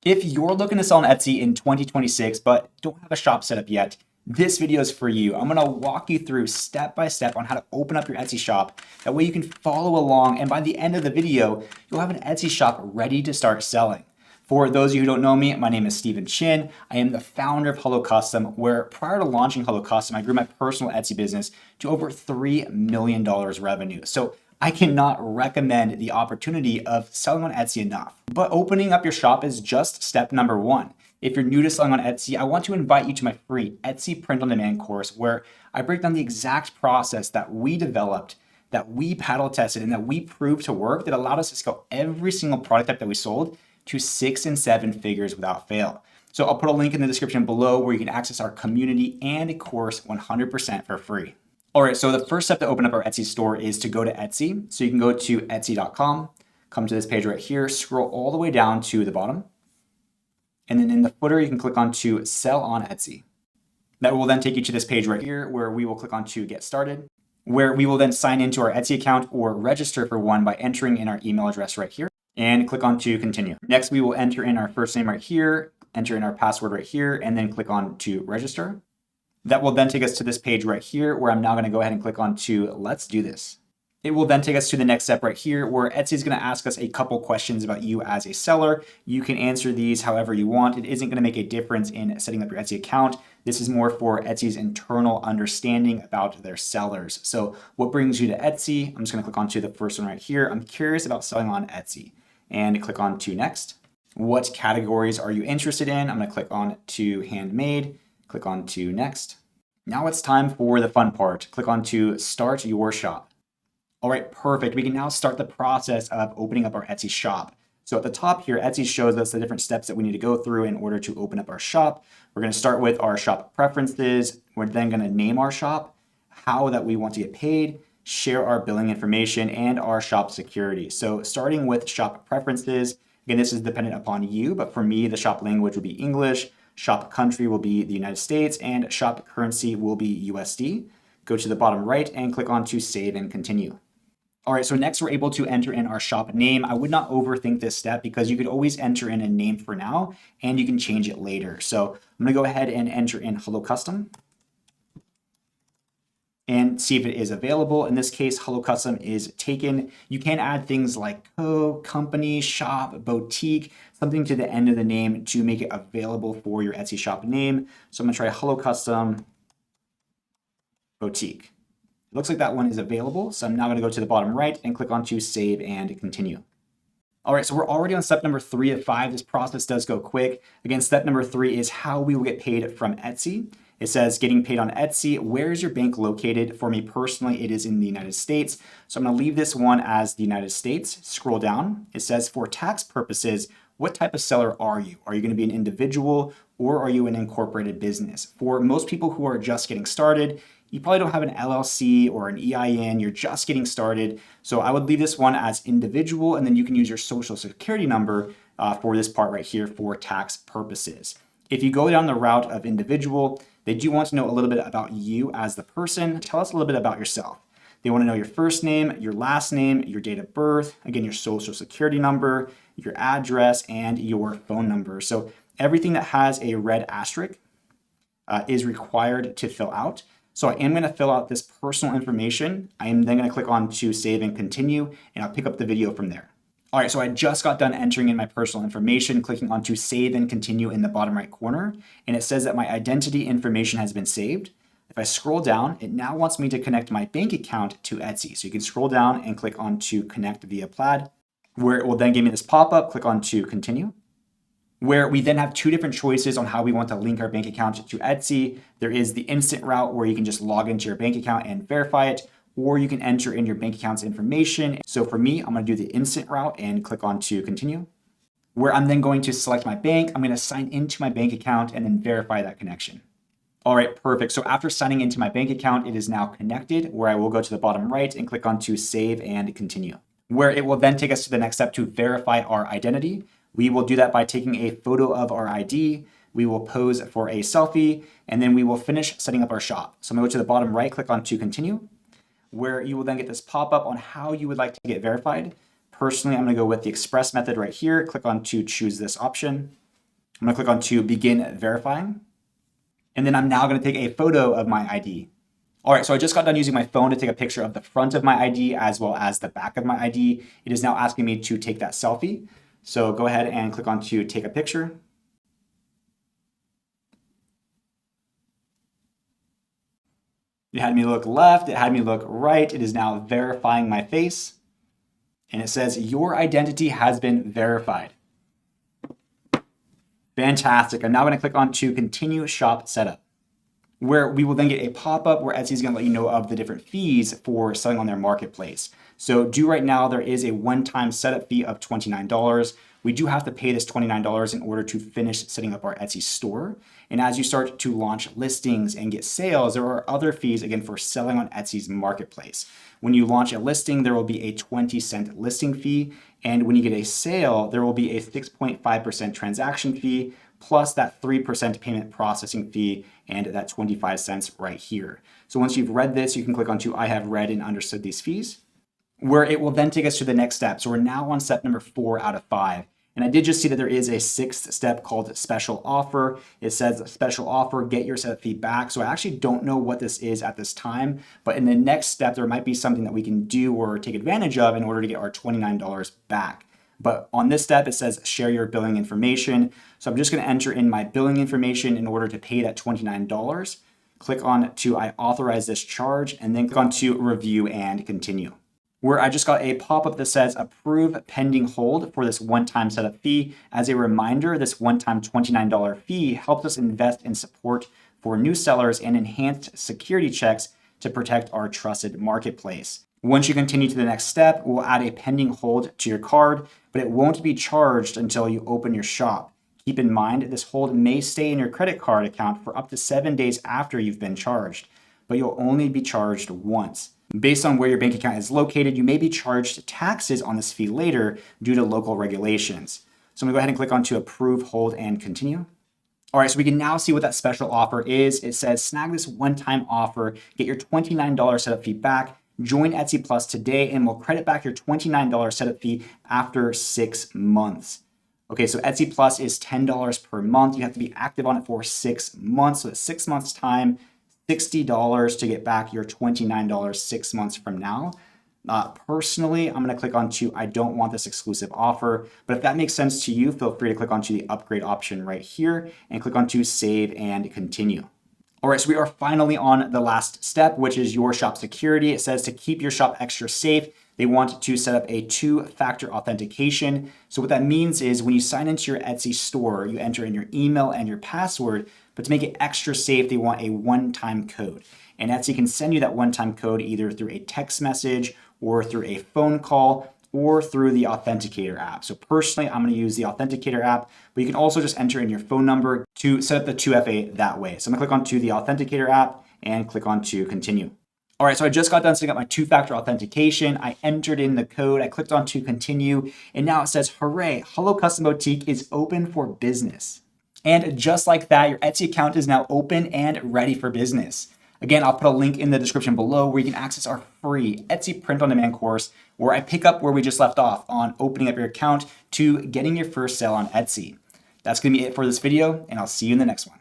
If you're looking to sell on Etsy in 2026 but don't have a shop set up yet, this video is for you. I'm going to walk you through step by step on how to open up your Etsy shop. That way you can follow along, and by the end of the video, you'll have an Etsy shop ready to start selling. For those of you who don't know me, my name is Stephen Chin. I am the founder of Hello Custom, where prior to launching Hello Custom, I grew my personal Etsy business to over $3 million revenue. So I cannot recommend the opportunity of selling on Etsy enough. But opening up your shop is just step number one. If you're new to selling on Etsy, I want to invite you to my free Etsy Print on Demand course, where I break down the exact process that we developed, that we paddle tested, and that we proved to work, that allowed us to scale every single product type that we sold to 6 and 7 figures without fail. So I'll put a link in the description below where you can access our community and a course 100% for free. All right, so the first step to open up our Etsy store is to go to Etsy. So you can go to etsy.com, come to this page right here, scroll all the way down to the bottom. And then in the footer, you can click on to sell on Etsy. That will then take you to this page right here where we will click on to get started, where we will then sign into our Etsy account or register for one by entering in our email address right here and click on to continue. Next, we will enter in our first name right here, enter in our password right here, and then click on to register. That will then take us to this page right here where I'm now going to go ahead and click on to let's do this. It will then take us to the next step right here where Etsy is going to ask us a couple questions about you as a seller. You can answer these however you want. It isn't going to make a difference in setting up your Etsy account. This is more for Etsy's internal understanding about their sellers. So what brings you to Etsy? I'm just going to click on to the first one right here. I'm curious about selling on Etsy and click on to next. What categories are you interested in? I'm going to click on to handmade. Click on to next. Now it's time for the fun part. Click on to start your shop. All right, perfect. We can now start the process of opening up our Etsy shop. So at the top here, Etsy shows us the different steps that we need to go through in order to open up our shop. We're going to start with our shop preferences. We're then going to name our shop, how that we want to get paid, share our billing information, and our shop security. So starting with shop preferences, again, this is dependent upon you, but for me, the shop language will be English. Shop country will be the United States, and shop currency will be USD. Go to the bottom right and click on to save and continue. All right, so next we're able to enter in our shop name. I would not overthink this step because you could always enter in a name for now and you can change it later. So I'm gonna go ahead and enter in Hello Custom and see if it is available. In this case, Hello Custom is taken. You can add things like company, shop, boutique, something to the end of the name to make it available for your Etsy shop name. So I'm gonna try Hello Custom Boutique. It looks like that one is available. So I'm now gonna go to the bottom right and click on to save and continue. All right, so we're already on step number 3 of 5. This process does go quick. Again, step number 3 is how we will get paid from Etsy. It says getting paid on Etsy. Where is your bank located? For me personally, it is in the United States. So I'm gonna leave this one as the United States. Scroll down. It says for tax purposes, what type of seller are you? Are you gonna be an individual or are you an incorporated business? For most people who are just getting started, you probably don't have an LLC or an EIN, you're just getting started. So I would leave this one as individual, and then you can use your social security number for this part right here for tax purposes. If you go down the route of individual, they do want to know a little bit about you as the person. Tell us a little bit about yourself. They want to know your first name, your last name, your date of birth, again, your social security number, your address, and your phone number. So everything that has a red asterisk is required to fill out. So I am going to fill out this personal information. I am then going to click on to save and continue, and I'll pick up the video from there. All right, so I just got done entering in my personal information, clicking on to save and continue in the bottom right corner, and it says that my identity information has been saved. If I scroll down, it now wants me to connect my bank account to Etsy. So you can scroll down and click on to connect via Plaid, where it will then give me this pop-up, click on to continue, where we then have 2 different choices on how we want to link our bank account to Etsy. There is the instant route where you can just log into your bank account and verify it, or you can enter in your bank account's information. So for me, I'm gonna do the instant route and click on to continue, where I'm then going to select my bank. I'm gonna sign into my bank account and then verify that connection. All right, perfect. So after signing into my bank account, it is now connected, where I will go to the bottom right and click on to save and continue, where it will then take us to the next step to verify our identity. We will do that by taking a photo of our ID. We will pose for a selfie, and then we will finish setting up our shop. So I'm gonna go to the bottom right, click on to continue, where you will then get this pop-up on how you would like to get verified. Personally, I'm gonna go with the express method right here. Click on to choose this option. I'm gonna click on to begin verifying. And then I'm now gonna take a photo of my ID. All right, so I just got done using my phone to take a picture of the front of my ID as well as the back of my ID. It is now asking me to take that selfie. So go ahead and click on to take a picture. It had me look left, it had me look right. It is now verifying my face. And it says your identity has been verified. Fantastic. I'm now going to click on to continue shop setup, where we will then get a pop-up where Etsy is going to let you know of the different fees for selling on their marketplace. So do right now, there is a one-time setup fee of $29. We do have to pay this $29 in order to finish setting up our Etsy store. And as you start to launch listings and get sales, there are other fees, again, for selling on Etsy's marketplace. When you launch a listing, there will be a 20-cent listing fee. And when you get a sale, there will be a 6.5% transaction fee, plus that 3% payment processing fee and that 25 cents right here. So once you've read this, you can click on to I have read and understood these fees, where it will then take us to the next step. So we're now on step number 4 out of 5. And I did just see that there is a 6th step called special offer. It says special offer, get your setup fee back. So I actually don't know what this is at this time, but in the next step, there might be something that we can do or take advantage of in order to get our $29 back. But on this step, it says share your billing information. So I'm just gonna enter in my billing information in order to pay that $29. Click on to I authorize this charge, and then click on to review and continue, where I just got a pop-up that says approve pending hold for this one-time setup fee. As a reminder, this one-time $29 fee helps us invest in support for new sellers and enhanced security checks to protect our trusted marketplace. Once you continue to the next step, we'll add a pending hold to your card, but it won't be charged until you open your shop. Keep in mind, this hold may stay in your credit card account for up to 7 days after you've been charged, but you'll only be charged once. Based on where your bank account is located, you may be charged taxes on this fee later due to local regulations. So I'm gonna go ahead and click on to approve, hold, and continue. All right, so we can now see what that special offer is. It says snag this one-time offer, get your $29 setup fee back, join Etsy Plus today, and we'll credit back your $29 setup fee after 6 months. Okay, so Etsy Plus is $10 per month. You have to be active on it for 6 months. So at 6 months time, $60 to get back your $29 6 months from now. Personally, I'm gonna click on to I don't want this exclusive offer, but if that makes sense to you, feel free to click onto the upgrade option right here and click on to save and continue. All right, so we are finally on the last step, which is your shop security. It says to keep your shop extra safe, they want to set up a 2-factor authentication. So what that means is when you sign into your Etsy store, you enter in your email and your password, but to make it extra safe, they want a one-time code. And Etsy can send you that one-time code either through a text message or through a phone call or through the Authenticator app. So personally, I'm gonna use the Authenticator app, but you can also just enter in your phone number to set up the 2FA that way. So I'm gonna click onto the Authenticator app and click on to continue. All right, so I just got done setting up my 2-factor authentication. I entered in the code, I clicked on to continue, and now it says, hooray, Hello Custom Boutique is open for business. And just like that, your Etsy account is now open and ready for business. Again, I'll put a link in the description below where you can access our free Etsy print on demand course where I pick up where we just left off on opening up your account to getting your first sale on Etsy. That's gonna be it for this video, and I'll see you in the next one.